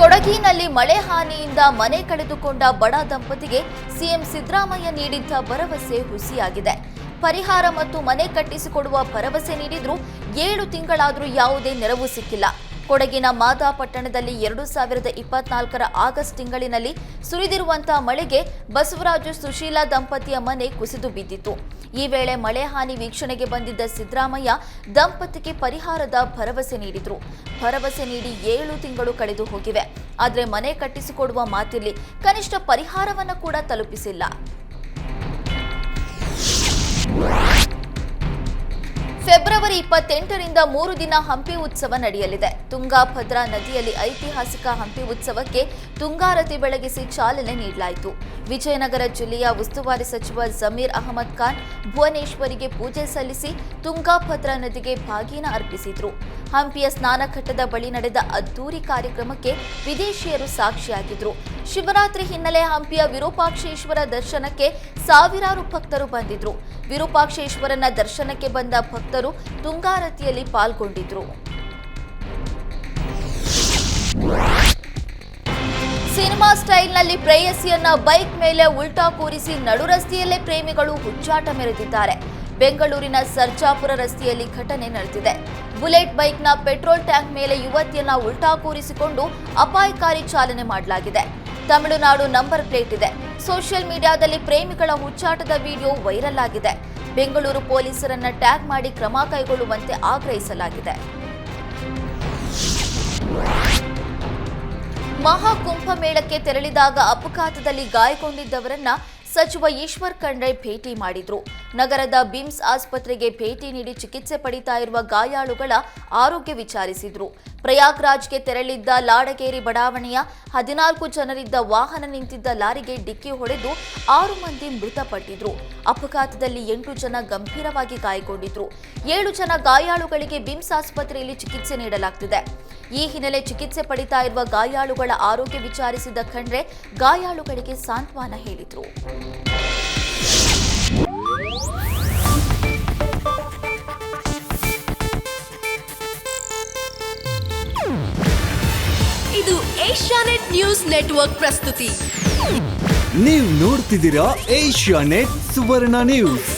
ಕೊಡಗಿನಲ್ಲಿ ಮಳೆ ಹಾನಿಯಿಂದ ಮನೆ ಕಳೆದುಕೊಂಡ ಬಡ ದಂಪತಿಗೆ ಸಿಎಂ ಸಿದ್ದರಾಮಯ್ಯ ನೀಡಿದ್ದ ಭರವಸೆ ಹುಸಿಯಾಗಿದೆ. ಪರಿಹಾರ ಮತ್ತು ಮನೆ ಕಟ್ಟಿಸಿಕೊಡುವ ಭರವಸೆ ನೀಡಿದ್ರೂ 7 ತಿಂಗಳಾದರೂ ಯಾವುದೇ ನೆರವು ಸಿಕ್ಕಿಲ್ಲ. ಕೊಡಗಿನ ಮಾದಾ ಪಟ್ಟಣದಲ್ಲಿ 2024ರ ಆಗಸ್ಟ್ ತಿಂಗಳಿನಲ್ಲಿ ಸುರಿದಿರುವಂತಹ ಮಳೆಗೆ ಬಸವರಾಜು ಸುಶೀಲಾ ದಂಪತಿಯ ಮನೆ ಕುಸಿದು ಬಿದ್ದಿತ್ತು. ಈ ವೇಳೆ ಮಳೆ ಹಾನಿ ವೀಕ್ಷಣೆಗೆ ಬಂದಿದ್ದ ಸಿದ್ದರಾಮಯ್ಯ ದಂಪತಿಗೆ ಪರಿಹಾರದ ಭರವಸೆ ನೀಡಿದ್ರು. ಭರವಸೆ ನೀಡಿ 7 ತಿಂಗಳು ಕಳೆದು ಹೋಗಿವೆ. ಆದರೆ ಮನೆ ಕಟ್ಟಿಸಿಕೊಡುವ ಮಾತಿರಲಿ, ಕನಿಷ್ಠ ಪರಿಹಾರವನ್ನು ಕೂಡ ತಲುಪಿಸಿಲ್ಲ. ಫೆಬ್ರವರಿ 28ರಿಂದ 3 ದಿನ ಹಂಪಿ ಉತ್ಸವ ನಡೆಯಲಿದೆ. ತುಂಗಾ ಭದ್ರಾ ನದಿಯಲ್ಲಿ ಐತಿಹಾಸಿಕ ಹಂಪಿ ಉತ್ಸವಕ್ಕೆ ತುಂಗಾರತಿ ಬೆಳಗಿಸಿ ಚಾಲನೆ ನೀಡಲಾಯಿತು. ವಿಜಯನಗರ ಜಿಲ್ಲೆಯ ಉಸ್ತುವಾರಿ ಸಚಿವ ಜಮೀರ್ ಅಹಮದ್ ಖಾನ್ ಭುವನೇಶ್ವರಿಗೆ ಪೂಜೆ ಸಲ್ಲಿಸಿ ತುಂಗಾ ಭದ್ರಾ ನದಿಗೆ ಬಾಗಿನ ಅರ್ಪಿಸಿದ್ರು. ಹಂಪಿಯ ಸ್ನಾನಘಟ್ಟದ ಬಳಿ ನಡೆದ ಅದ್ದೂರಿ ಕಾರ್ಯಕ್ರಮಕ್ಕೆ ವಿದೇಶಿಯರು ಸಾಕ್ಷಿಯಾಗಿದ್ರು. ಶಿವರಾತ್ರಿ ಹಿನ್ನೆಲೆ ಹಂಪಿಯ ವಿರೂಪಾಕ್ಷೇಶ್ವರ ದರ್ಶನಕ್ಕೆ ಸಾವಿರಾರು ಭಕ್ತರು ಬಂದಿದ್ರು. ವಿರೂಪಾಕ್ಷೇಶ್ವರನ ದರ್ಶನಕ್ಕೆ ಬಂದ ಭಕ್ತರು ತುಂಗಾರತಿಯಲ್ಲಿ ಪಾಲ್ಗೊಂಡಿದ್ರು. ಸಿನಿಮಾ ಸ್ಟೈಲ್ನಲ್ಲಿ ಪ್ರೇಯಸಿಯನ್ನ ಬೈಕ್ ಮೇಲೆ ಉಲ್ಟಾ ಕೂರಿಸಿ ನಡು ರಸ್ತೆಯಲ್ಲೇ ಪ್ರೇಮಿಗಳು ಹುಚ್ಚಾಟ ಮೆರೆದಿದ್ದಾರೆ. ಬೆಂಗಳೂರಿನ ಸರ್ಜಾಪುರ ರಸ್ತೆಯಲ್ಲಿ ಘಟನೆ ನಡೆದಿದೆ. ಬುಲೆಟ್ ಬೈಕ್ನ ಪೆಟ್ರೋಲ್ ಟ್ಯಾಂಕ್ ಮೇಲೆ ಯುವತಿಯನ್ನ ಉಲ್ಟಾ ಕೂರಿಸಿಕೊಂಡು ಅಪಾಯಕಾರಿ ಚಾಲನೆ ಮಾಡಲಾಗಿದೆ. ತಮಿಳುನಾಡು ನಂಬರ್ ಪ್ಲೇಟ್ ಇದೆ. ಸೋಷಿಯಲ್ ಮೀಡಿಯಾದಲ್ಲಿ ಪ್ರೇಮಿಗಳ ಹುಚ್ಚಾಟದ ವಿಡಿಯೋ ವೈರಲ್ ಆಗಿದೆ. ಬೆಂಗಳೂರು ಪೊಲೀಸರನ್ನ ಟ್ಯಾಗ್ ಮಾಡಿ ಕ್ರಮ ಕೈಗೊಳ್ಳುವಂತೆ ಆಗ್ರಹಿಸಲಾಗಿದೆ. ಮಹಾಕುಂಭಮೇಳಕ್ಕೆ ತೆರಳಿದಾಗ ಅಪಘಾತದಲ್ಲಿ ಗಾಯಗೊಂಡಿದ್ದವರನ್ನ ಸಚಿವ ಈಶ್ವರ್ ಖಂಡ್ರೆ ಭೇಟಿ ಮಾಡಿದ್ರು. ನಗರದ ಬಿಮ್ಸ್ ಆಸ್ಪತ್ರೆಗೆ ಭೇಟಿ ನೀಡಿ ಚಿಕಿತ್ಸೆ ಪಡಿತಾ ಇರುವ ಗಾಯಾಳುಗಳ ಆರೋಗ್ಯ ವಿಚಾರಿಸಿದ್ರು. ಪ್ರಯಾಗ್ರಾಜ್ಗೆ ತೆರಳಿದ್ದ ಲಾಡಗೇರಿ ಬಡಾವಣೆಯ 14 ಜನರಿದ್ದ ವಾಹನ ನಿಂತಿದ್ದ ಲಾರಿಗೆ ಡಿಕ್ಕಿ ಹೊಡೆದು 6 ಮಂದಿ ಮೃತಪಟ್ಟಿದ್ರು. ಅಪಘಾತದಲ್ಲಿ 8 ಜನ ಗಂಭೀರವಾಗಿ ಗಾಯಗೊಂಡಿದ್ರು. 7 ಜನ ಗಾಯಾಳುಗಳಿಗೆ ಬಿಮ್ಸ್ ಆಸ್ಪತ್ರೆಯಲ್ಲಿ ಚಿಕಿತ್ಸೆ ನೀಡಲಾಗ್ತಿದೆ. ಈ ಹಿನ್ನೆಲೆ ಚಿಕಿತ್ಸೆ ಪಡಿತಾ ಇರುವ ಗಾಯಾಳುಗಳ ಆರೋಗ್ಯ ವಿಚಾರಿಸಿದ ಖಂಡ್ರೆ ಗಾಯಾಳುಗಳಿಗೆ ಸಾಂತ್ವನ ಹೇಳಿದ್ರು. ಇದು ಏಷ್ಯಾನೆಟ್ ನ್ಯೂಸ್ ನೆಟ್ವರ್ಕ್ ಪ್ರಸ್ತುತಿ. ನೀವು ನೋಡ್ತಿದ್ದೀರಾ ಏಷ್ಯಾನೆಟ್ ಸುವರ್ಣ ನ್ಯೂಸ್.